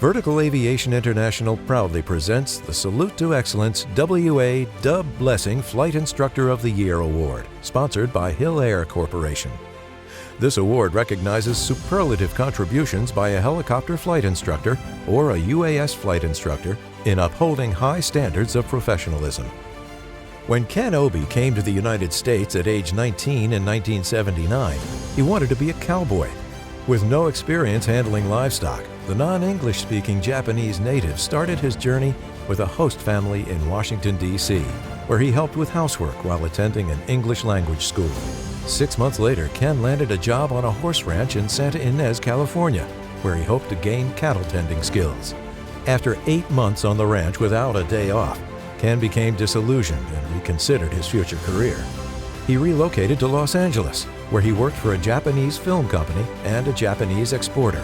Vertical Aviation International proudly presents the Salute to Excellence WA Dub Blessing Flight Instructor of the Year Award, sponsored by Hill Air Corporation. This award recognizes superlative contributions by a helicopter flight instructor or a UAS flight instructor in upholding high standards of professionalism. When Ken Obi came to the United States at age 19 in 1979, he wanted to be a cowboy. With no experience handling livestock, the non-English speaking Japanese native started his journey with a host family in Washington, D.C., where he helped with housework while attending an English language school. 6 months later, Ken landed a job on a horse ranch in Santa Ynez, California, where he hoped to gain cattle tending skills. After 8 months on the ranch without a day off, Ken became disillusioned and reconsidered his future career. He relocated to Los Angeles, where he worked for a Japanese film company and a Japanese exporter.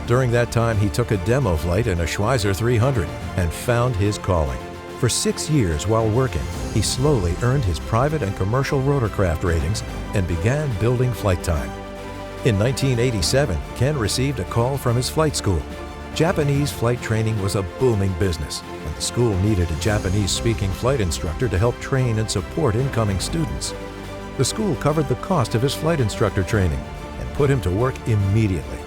During that time, he took a demo flight in a Schweizer 300 and found his calling. For 6 years while working, he slowly earned his private and commercial rotorcraft ratings and began building flight time. In 1987, Ken received a call from his flight school. Japanese flight training was a booming business, and the school needed a Japanese-speaking flight instructor to help train and support incoming students. The school covered the cost of his flight instructor training and put him to work immediately.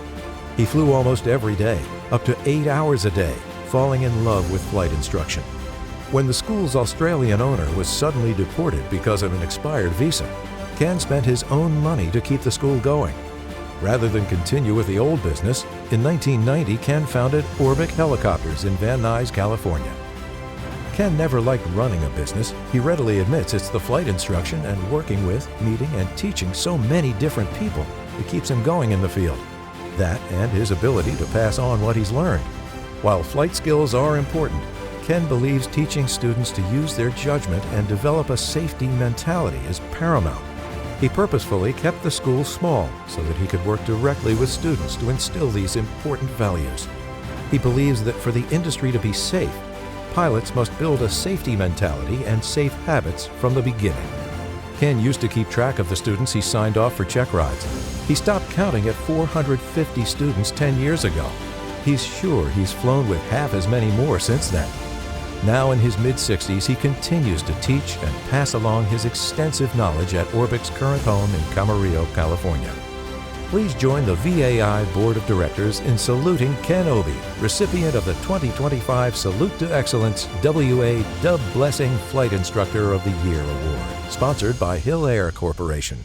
He flew almost every day, up to 8 hours a day, falling in love with flight instruction. When the school's Australian owner was suddenly deported because of an expired visa, Ken spent his own money to keep the school going. Rather than continue with the old business, in 1990 Ken founded Orbic Helicopters in Van Nuys, California. Ken never liked running a business. He readily admits it's the flight instruction and working with, meeting, and teaching so many different people that keeps him going in the field. That and his ability to pass on what he's learned. While flight skills are important, Ken believes teaching students to use their judgment and develop a safety mentality is paramount. He purposefully kept the school small so that he could work directly with students to instill these important values. He believes that for the industry to be safe, pilots must build a safety mentality and safe habits from the beginning. Ken used to keep track of the students he signed off for check rides. He stopped counting at 450 students 10 years ago. He's sure he's flown with half as many more since then. Now in his mid-60s, he continues to teach and pass along his extensive knowledge at Orbic's current home in Camarillo, California. Please join the VAI Board of Directors in saluting Ken Obi, recipient of the 2025 Salute to Excellence WA Dub Blessing Flight Instructor of the Year Award, sponsored by Hill Air Corporation.